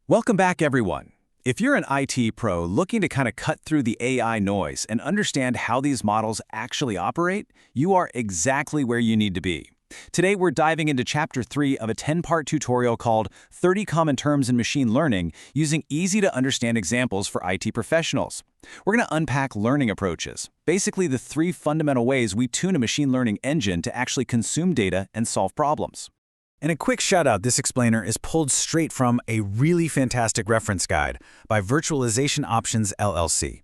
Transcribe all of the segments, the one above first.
Welcome back, everyone. If you're an IT pro looking to kind of cut through the AI noise and understand how these models actually operate, you are exactly where you need to be. Today, we're diving into Chapter 3 of a 10-part tutorial called 30 Common Terms in Machine Learning using easy-to-understand examples for IT professionals. We're going to unpack learning approaches, basically the three fundamental ways we tune a machine learning engine to actually consume data and solve problems. And a quick shout out, this explainer is pulled straight from a really fantastic reference guide by Virtualization Options LLC.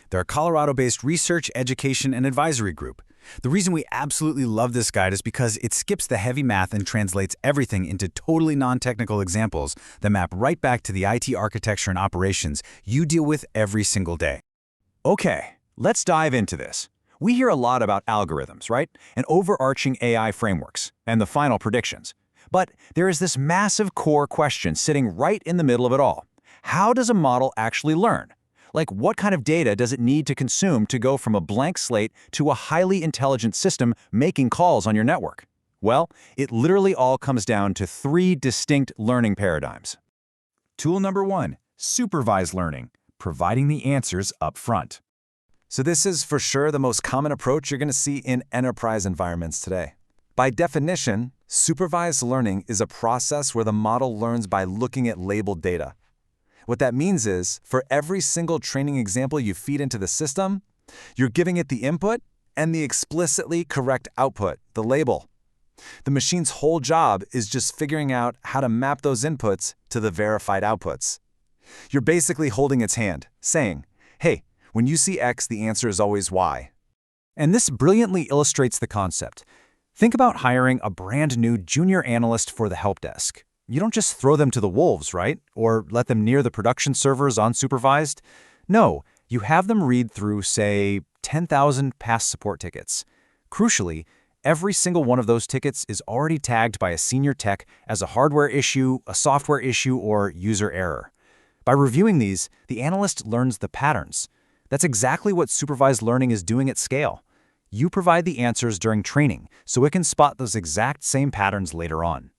They're a Colorado-based research, education, and advisory group. The reason we absolutely love this guide is because it skips the heavy math and translates everything into totally non-technical examples that map right back to the IT architecture and operations you deal with every single day. Okay, let's dive into this. We hear a lot about algorithms, right? And overarching AI frameworks, and the final predictions. But there is this massive core question sitting right in the middle of it all. How does a model actually learn? Like, what kind of data does it need to consume to go from a blank slate to a highly intelligent system making calls on your network? Well, it literally all comes down to three distinct learning paradigms. Tool number 1, supervised learning, providing the answers up front. So this is for sure the most common approach you're going to see in enterprise environments today. By definition, supervised learning is a process where the model learns by looking at labeled data. What that means is, for every single training example you feed into the system, you're giving it the input and the explicitly correct output, the label. The machine's whole job is just figuring out how to map those inputs to the verified outputs. You're basically holding its hand, saying, hey, when you see X, the answer is always Y. And this brilliantly illustrates the concept. Think about hiring a brand new junior analyst for the help desk. You don't just throw them to the wolves, right? Or let them near the production servers unsupervised. No, you have them read through, say, 10,000 past support tickets. Crucially, every single one of those tickets is already tagged by a senior tech as a hardware issue, a software issue, or user error. By reviewing these, the analyst learns the patterns. That's exactly what supervised learning is doing at scale. You provide the answers during training, so it can spot those exact same patterns later on.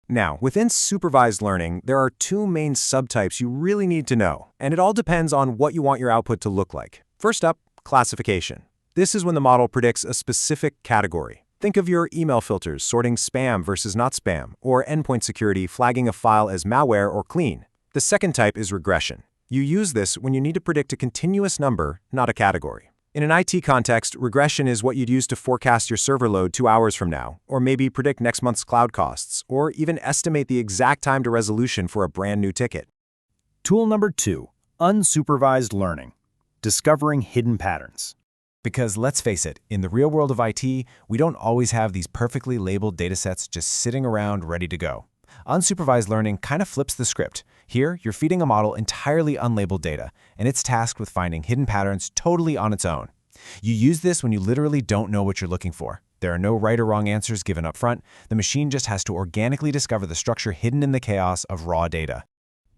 Now, within supervised learning, there are two main subtypes you really need to know, and it all depends on what you want your output to look like. First up, classification. This is when the model predicts a specific category. Think of your email filters sorting spam versus not spam, or endpoint security flagging a file as malware or clean. The second type is regression. You use this when you need to predict a continuous number, not a category. In an IT context, regression is what you'd use to forecast your server load 2 hours from now, or maybe predict next month's cloud costs, or even estimate the exact time to resolution for a brand new ticket. Tool number 2, unsupervised learning, discovering hidden patterns. Because let's face it, in the real world of IT, we don't always have these perfectly labeled datasets just sitting around ready to go. Unsupervised learning kind of flips the script. Here, you're feeding a model entirely unlabeled data, and it's tasked with finding hidden patterns totally on its own. You use this when you literally don't know what you're looking for. There are no right or wrong answers given up front. The machine just has to organically discover the structure hidden in the chaos of raw data.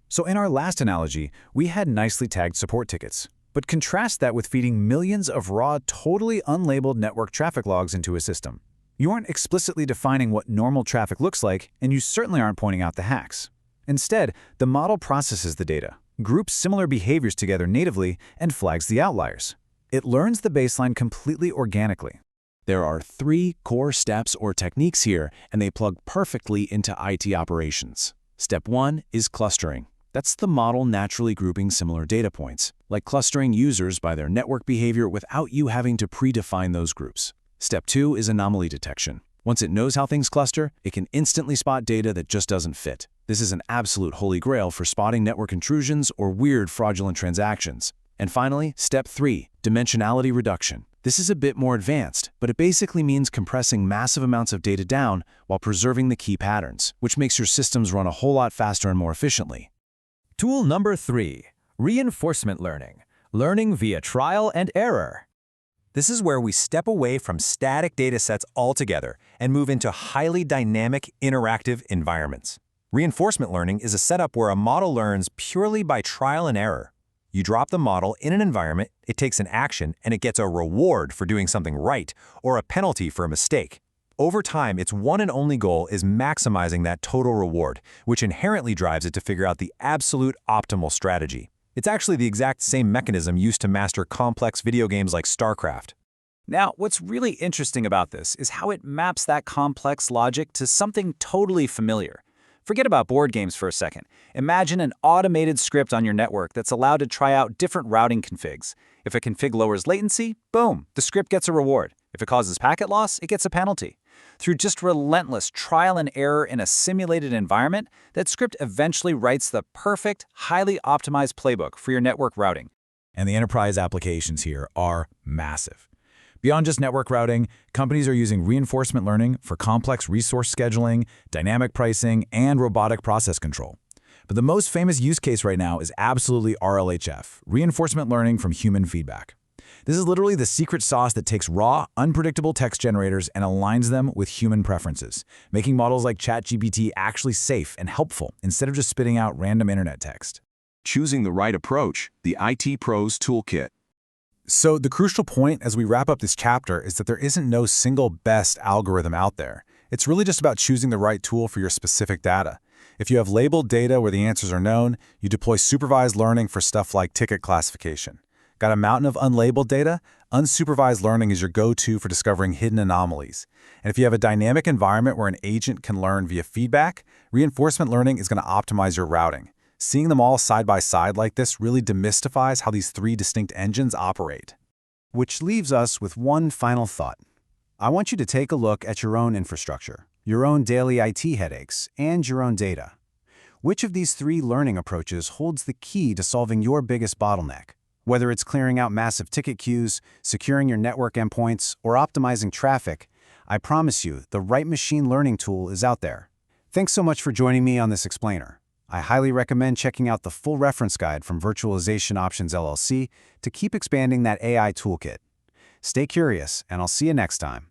So in our last analogy, we had nicely tagged support tickets. But contrast that with feeding millions of raw, totally unlabeled network traffic logs into a system. You aren't explicitly defining what normal traffic looks like, and you certainly aren't pointing out the hacks. Instead, the model processes the data, groups similar behaviors together natively, and flags the outliers. It learns the baseline completely organically. There are 3 core steps or techniques here, and they plug perfectly into IT operations. Step 1 is clustering. That's the model naturally grouping similar data points, like clustering users by their network behavior without you having to predefine those groups. Step 2 is anomaly detection. Once it knows how things cluster, it can instantly spot data that just doesn't fit. This is an absolute holy grail for spotting network intrusions or weird fraudulent transactions. And finally, step 3, dimensionality reduction. This is a bit more advanced, but it basically means compressing massive amounts of data down while preserving the key patterns, which makes your systems run a whole lot faster and more efficiently. Tool number 3, reinforcement learning, learning via trial and error. This is where we step away from static datasets altogether and move into highly dynamic, interactive environments. Reinforcement learning is a setup where a model learns purely by trial and error. You drop the model in an environment, it takes an action, and it gets a reward for doing something right or a penalty for a mistake. Over time, its one and only goal is maximizing that total reward, which inherently drives it to figure out the absolute optimal strategy. It's actually the exact same mechanism used to master complex video games like StarCraft. Now, what's really interesting about this is how it maps that complex logic to something totally familiar. Forget about board games for a second. Imagine an automated script on your network that's allowed to try out different routing configs. If a config lowers latency, boom, the script gets a reward. If it causes packet loss, it gets a penalty. Through just relentless trial and error in a simulated environment, that script eventually writes the perfect, highly optimized playbook for your network routing. And the enterprise applications here are massive. Beyond just network routing, companies are using reinforcement learning for complex resource scheduling, dynamic pricing, and robotic process control. But the most famous use case right now is absolutely RLHF, reinforcement learning from human feedback. This is literally the secret sauce that takes raw, unpredictable text generators and aligns them with human preferences, making models like ChatGPT actually safe and helpful instead of just spitting out random internet text. Choosing the right approach, the IT Pros Toolkit. So the crucial point as we wrap up this chapter is that there isn't no single best algorithm out there. It's really just about choosing the right tool for your specific data. If you have labeled data where the answers are known, you deploy supervised learning for stuff like ticket classification. Got a mountain of unlabeled data? Unsupervised learning is your go-to for discovering hidden anomalies. And if you have a dynamic environment where an agent can learn via feedback, reinforcement learning is going to optimize your routing. Seeing them all side by side like this really demystifies how these three distinct engines operate. Which leaves us with one final thought. I want you to take a look at your own infrastructure, your own daily IT headaches, and your own data. Which of these three learning approaches holds the key to solving your biggest bottleneck? Whether it's clearing out massive ticket queues, securing your network endpoints, or optimizing traffic, I promise you the right machine learning tool is out there. Thanks so much for joining me on this explainer. I highly recommend checking out the full reference guide from Virtualization Options LLC to keep expanding that AI toolkit. Stay curious, and I'll see you next time.